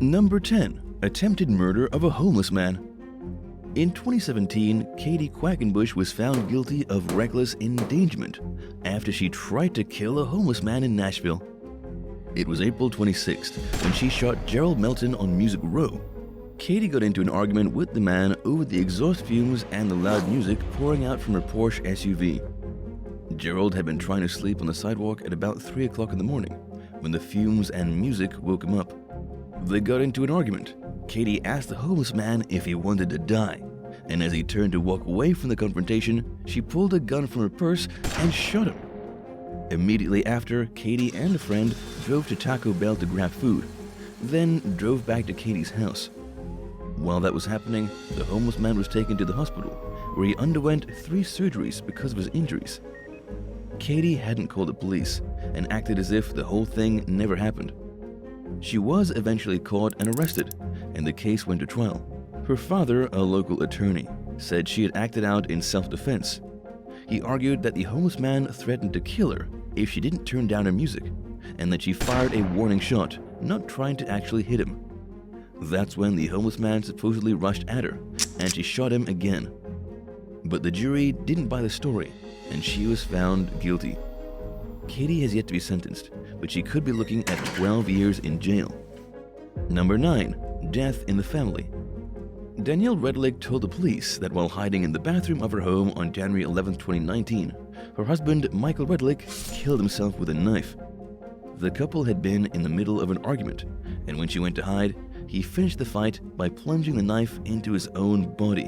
Number 10. Attempted murder of a homeless man. In 2017, Katie Quackenbush was found guilty of reckless endangerment after she tried to kill a homeless man in Nashville. It was April 26th when she shot Gerald Melton on Music Row. Katie got into an argument with the man over the exhaust fumes and the loud music pouring out from her Porsche SUV. Gerald had been trying to sleep on the sidewalk at about 3 o'clock in the morning when the fumes and music woke him up. They got into an argument. Katie asked the homeless man if he wanted to die, and as he turned to walk away from the confrontation, she pulled a gun from her purse and shot him. Immediately after, Katie and a friend drove to Taco Bell to grab food, then drove back to Katie's house. While that was happening, the homeless man was taken to the hospital, where he underwent 3 surgeries because of his injuries. Katie hadn't called the police and acted as if the whole thing never happened. She was eventually caught and arrested, and the case went to trial. Her father, a local attorney, said she had acted out in self-defense. He argued that the homeless man threatened to kill her if she didn't turn down her music, and that she fired a warning shot, not trying to actually hit him. That's when the homeless man supposedly rushed at her, and she shot him again. But the jury didn't buy the story, and she was found guilty. Katie has yet to be sentenced, but she could be looking at 12 years in jail. Number 9. Death in the family. Danielle Redlick told the police that while hiding in the bathroom of her home on January 11, 2019, her husband, Michael Redlick, killed himself with a knife. The couple had been in the middle of an argument, and when she went to hide, he finished the fight by plunging the knife into his own body.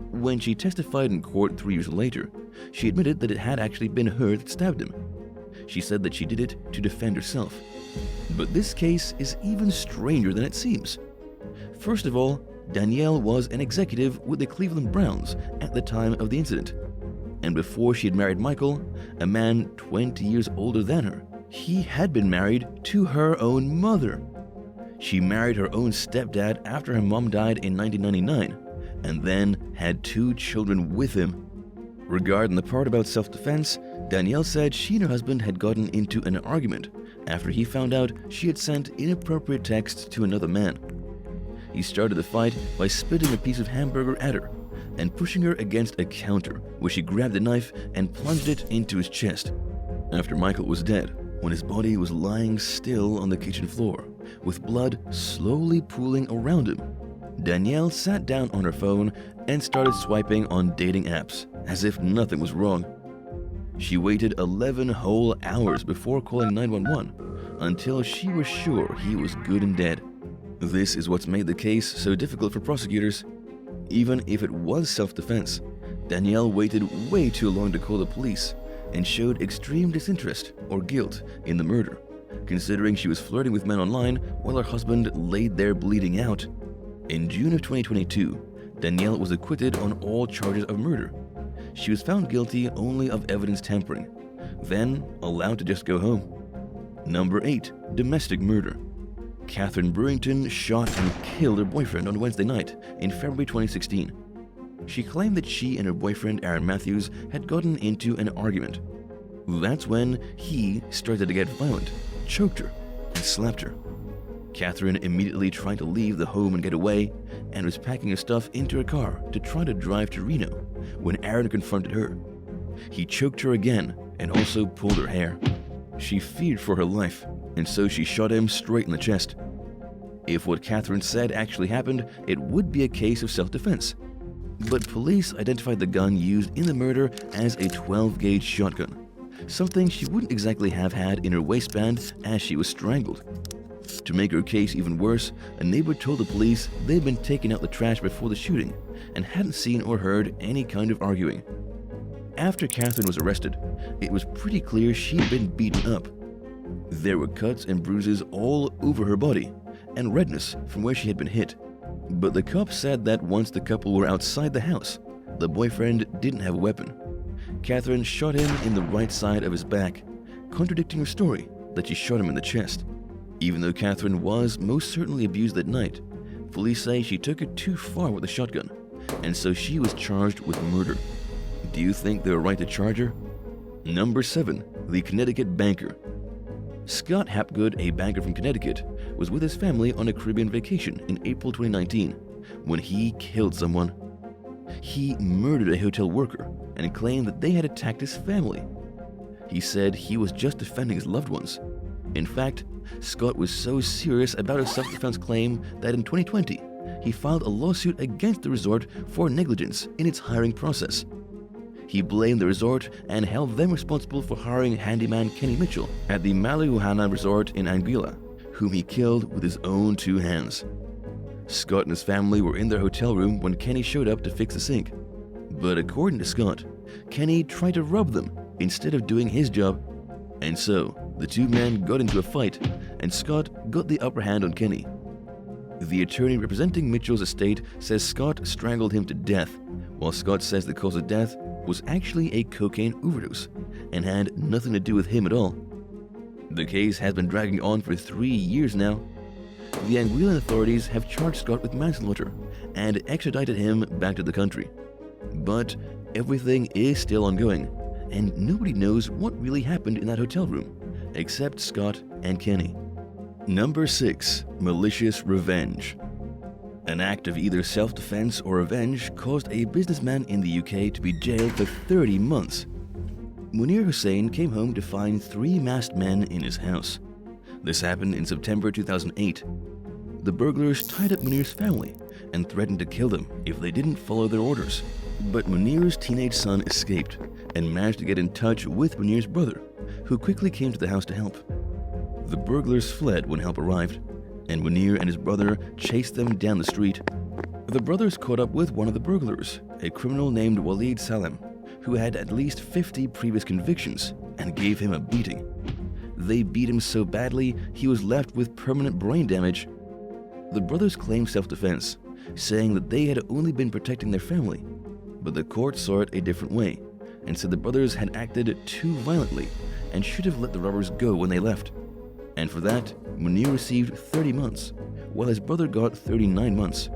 When she testified in court 3 years later, she admitted that it had actually been her that stabbed him. She said that she did it to defend herself. But this case is even stranger than it seems. First of all, Danielle was an executive with the Cleveland Browns at the time of the incident. And before she had married Michael, a man 20 years older than her, he had been married to her own mother. She married her own stepdad after her mom died in 1999, and then had 2 children with him. Regarding the part about self-defense, Danielle said she and her husband had gotten into an argument after he found out she had sent inappropriate texts to another man. He started the fight by spitting a piece of hamburger at her and pushing her against a counter, where she grabbed a knife and plunged it into his chest. After Michael was dead, when his body was lying still on the kitchen floor, with blood slowly pooling around him, Danielle sat down on her phone and started swiping on dating apps, as if nothing was wrong. She waited 11 whole hours before calling 911, until she was sure he was good and dead. This is what's made the case so difficult for prosecutors. Even if it was self-defense, Danielle waited way too long to call the police and showed extreme disinterest or guilt in the murder, considering she was flirting with men online while her husband laid there bleeding out. In June of 2022, Danielle was acquitted on all charges of murder. She was found guilty only of evidence tampering, then allowed to just go home. Number 8. Domestic murder. Catherine Brewington shot and killed her boyfriend on Wednesday night in February 2016. She claimed that she and her boyfriend Aaron Matthews had gotten into an argument. That's when he started to get violent, choked her, and slapped her. Catherine immediately tried to leave the home and get away, and was packing her stuff into her car to try to drive to Reno when Aaron confronted her. He choked her again and also pulled her hair. She feared for her life, and so she shot him straight in the chest. If what Catherine said actually happened, it would be a case of self-defense. But police identified the gun used in the murder as a 12-gauge shotgun, something she wouldn't exactly have had in her waistband as she was strangled. To make her case even worse, a neighbor told the police they'd been taking out the trash before the shooting and hadn't seen or heard any kind of arguing. After Catherine was arrested, it was pretty clear she'd been beaten up. There were cuts and bruises all over her body and redness from where she had been hit. But the cops said that once the couple were outside the house, the boyfriend didn't have a weapon. Catherine shot him in the right side of his back, contradicting her story that she shot him in the chest. Even though Catherine was most certainly abused that night, police say she took it too far with the shotgun, and so she was charged with murder. Do you think they were right to charge her? Number 7. The Connecticut banker. Scott Hapgood, a banker from Connecticut, was with his family on a Caribbean vacation in April 2019 when he killed someone. He murdered a hotel worker and claimed that they had attacked his family. He said he was just defending his loved ones. In fact, Scott was so serious about his self-defense claim that in 2020, he filed a lawsuit against the resort for negligence in its hiring process. He blamed the resort and held them responsible for hiring handyman Kenny Mitchell at the MALICIOUS resort in Anguilla, whom he killed with his own 2 hands. Scott and his family were in their hotel room when Kenny showed up to fix the sink. But according to Scott, Kenny tried to rob them instead of doing his job. And so, the 2 men got into a fight, and Scott got the upper hand on Kenny. The attorney representing Mitchell's estate says Scott strangled him to death, while Scott says the cause of death was actually a cocaine overdose and had nothing to do with him at all. The case has been dragging on for 3 years now. The Anguillan authorities have charged Scott with manslaughter and extradited him back to the country. But everything is still ongoing, and nobody knows what really happened in that hotel room, except Scott and Kenny. Number 6. Malicious revenge. An act of either self-defense or revenge caused a businessman in the UK to be jailed for 30 months. Munir Hussain came home to find 3 masked men in his house. This happened in September 2008. The burglars tied up Munir's family and threatened to kill them if they didn't follow their orders. But Munir's teenage son escaped and managed to get in touch with Munir's brother, who quickly came to the house to help. The burglars fled when help arrived, and Munir and his brother chased them down the street. The brothers caught up with one of the burglars, a criminal named Walid Salem, who had at least 50 previous convictions, and gave him a beating. They beat him so badly he was left with permanent brain damage. The brothers claimed self-defense, saying that they had only been protecting their family, but the court saw it a different way and said the brothers had acted too violently and should have let the robbers go when they left. And for that, Munir received 30 months, while his brother got 39 months.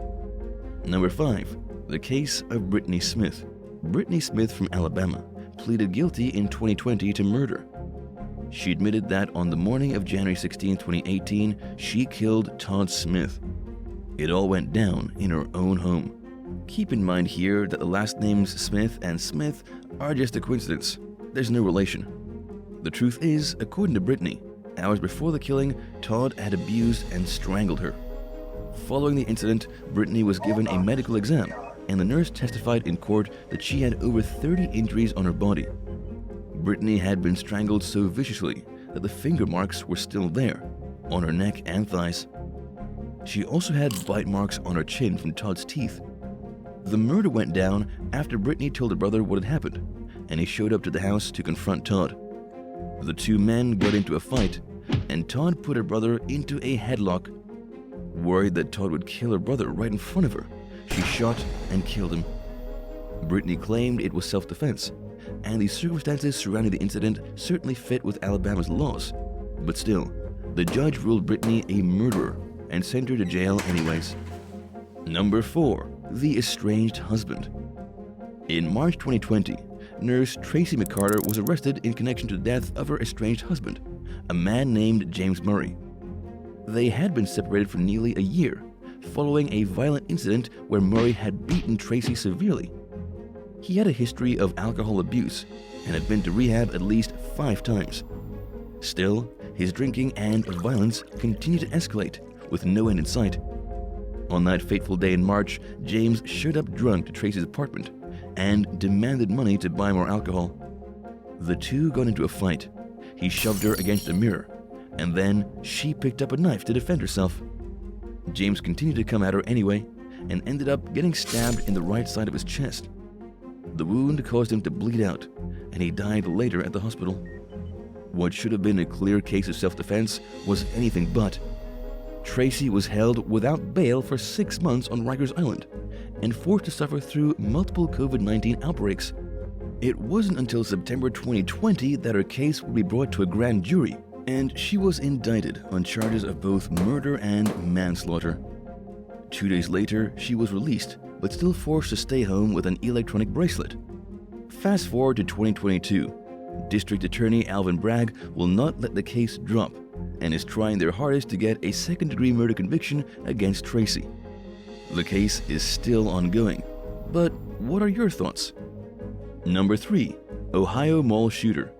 Number 5. The case of Brittany Smith. Brittany Smith from Alabama pleaded guilty in 2020 to murder. She admitted that on the morning of January 16, 2018, she killed Todd Smith. It all went down in her own home. Keep in mind here that the last names Smith and Smith are just a coincidence. There's no relation. The truth is, according to Brittany, hours before the killing, Todd had abused and strangled her. Following the incident, Brittany was given a medical exam, and the nurse testified in court that she had over 30 injuries on her body. Brittany had been strangled so viciously that the finger marks were still there, on her neck and thighs. She also had bite marks on her chin from Todd's teeth. The murder went down after Brittany told her brother what had happened, and he showed up to the house to confront Todd. The 2 men got into a fight, and Todd put her brother into a headlock. Worried that Todd would kill her brother right in front of her, she shot and killed him. Brittany claimed it was self-defense, and the circumstances surrounding the incident certainly fit with Alabama's laws. But still, the judge ruled Brittany a murderer and sent her to jail anyways. Number 4. The estranged husband. In March 2020, nurse Tracy McCarter was arrested in connection to the death of her estranged husband, a man named James Murray. They had been separated for nearly a year, following a violent incident where Murray had beaten Tracy severely. He had a history of alcohol abuse and had been to rehab at least 5 times. Still, his drinking and violence continued to escalate, with no end in sight. On that fateful day in March, James showed up drunk to Tracy's apartment and demanded money to buy more alcohol. The 2 got into a fight. He shoved her against a mirror, and then she picked up a knife to defend herself. James continued to come at her anyway, and ended up getting stabbed in the right side of his chest. The wound caused him to bleed out, and he died later at the hospital. What should have been a clear case of self-defense was anything but. Tracy was held without bail for 6 months on Rikers Island and forced to suffer through multiple COVID-19 outbreaks. It wasn't until September 2020 that her case would be brought to a grand jury, and she was indicted on charges of both murder and manslaughter. 2 days later, she was released, but still forced to stay home with an electronic bracelet. Fast forward to 2022. District Attorney Alvin Bragg will not let the case drop and is trying their hardest to get a second-degree murder conviction against Tracy. The case is still ongoing, but what are your thoughts? Number 3. Ohio Mall Shooter.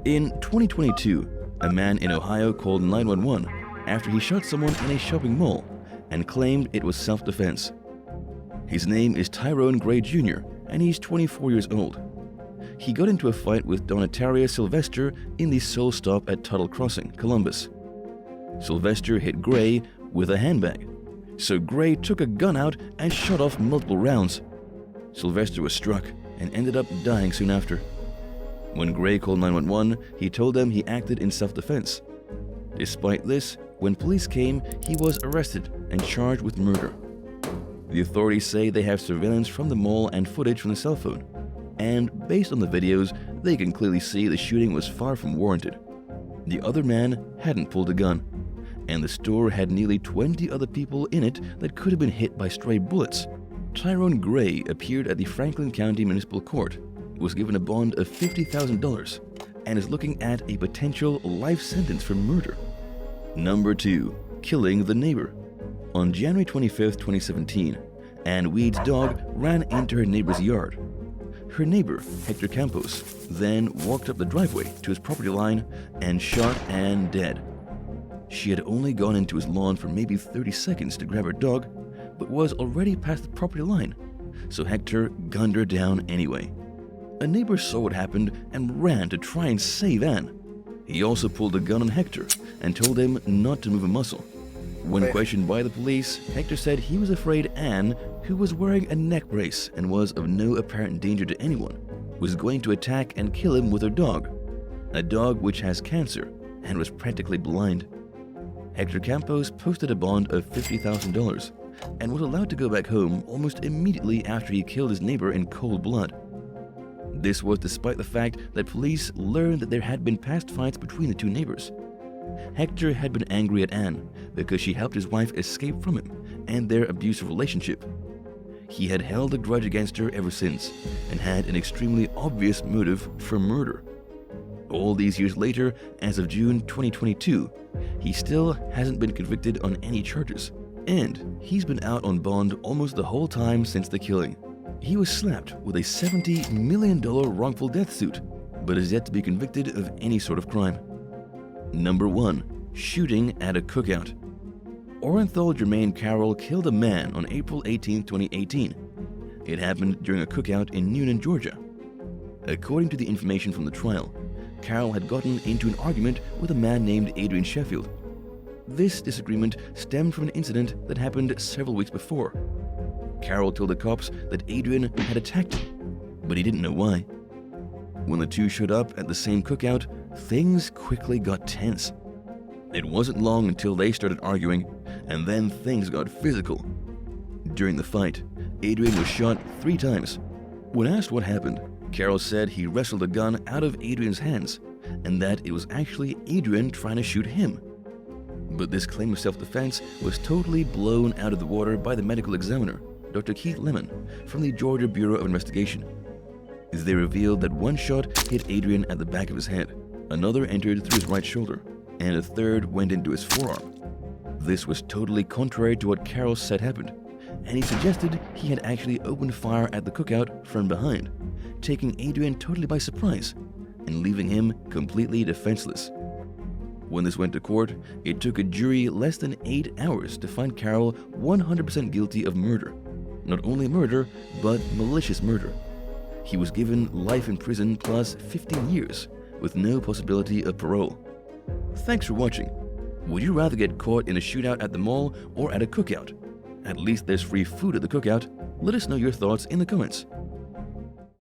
In 2022, a man in Ohio called 911 after he shot someone in a shopping mall and claimed it was self-defense. His name is Tyrone Gray Jr., and he's 24 years old. He got into a fight with Donataria Sylvester in the Soul Stop at Tuttle Crossing, Columbus. Sylvester hit Gray with a handbag, so Gray took a gun out and shot off multiple rounds. Sylvester was struck and ended up dying soon after. When Gray called 911, he told them he acted in self-defense. Despite this, when police came, he was arrested and charged with murder. The authorities say they have surveillance from the mall and footage from the cell phone, and based on the videos, they can clearly see the shooting was far from warranted. The other man hadn't pulled a gun, and the store had nearly 20 other people in it that could have been hit by stray bullets. Tyrone Gray appeared at the Franklin County Municipal Court, was given a bond of $50,000, and is looking at a potential life sentence for murder. Number 2. Killing the neighbor. On January 25, 2017, Ann Weed's dog ran into her neighbor's yard. Her neighbor, Hector Campos, then walked up the driveway to his property line and shot Ann dead. She had only gone into his lawn for maybe 30 seconds to grab her dog, but was already past the property line, so Hector gunned her down anyway. A neighbor saw what happened and ran to try and save Ann. He also pulled a gun on Hector and told him not to move a muscle. When questioned by the police, Hector said he was afraid Ann, who was wearing a neck brace and was of no apparent danger to anyone, was going to attack and kill him with her dog, a dog which has cancer and was practically blind. Hector Campos posted a bond of $50,000 and was allowed to go back home almost immediately after he killed his neighbor in cold blood. This was despite the fact that police learned that there had been past fights between the two neighbors. Hector had been angry at Ann because she helped his wife escape from him and their abusive relationship. He had held a grudge against her ever since and had an extremely obvious motive for murder. All these years later, as of June 2022, he still hasn't been convicted on any charges, and he's been out on bond almost the whole time since the killing. He was slapped with a $70 million wrongful death suit, but is yet to be convicted of any sort of crime. Number 1. Shooting at a cookout. Orenthal Jermaine Carroll killed a man on April 18, 2018. It happened during a cookout in Newnan, Georgia. According to the information from the trial, Carroll had gotten into an argument with a man named Adrian Sheffield. This disagreement stemmed from an incident that happened several weeks before. Carroll told the cops that Adrian had attacked him, but he didn't know why. When the two showed up at the same cookout, things quickly got tense. It wasn't long until they started arguing, and then things got physical. During the fight, Adrian was shot 3 times. When asked what happened, Carroll said he wrestled a gun out of Adrian's hands, and that it was actually Adrian trying to shoot him. But this claim of self-defense was totally blown out of the water by the medical examiner, Dr. Keith Lemon, from the Georgia Bureau of Investigation. They revealed that one shot hit Adrian at the back of his head, another entered through his right shoulder, and a third went into his forearm. This was totally contrary to what Carroll said happened, and he suggested he had actually opened fire at the cookout from behind, taking Adrian totally by surprise and leaving him completely defenseless. When this went to court, it took a jury less than 8 hours to find Carroll 100% guilty of murder. Not only murder, but malicious murder. He was given life in prison plus 15 years, with no possibility of parole. Thanks for watching. Would you rather get caught in a shootout at the mall or at a cookout? At least there's free food at the cookout. Let us know your thoughts in the comments.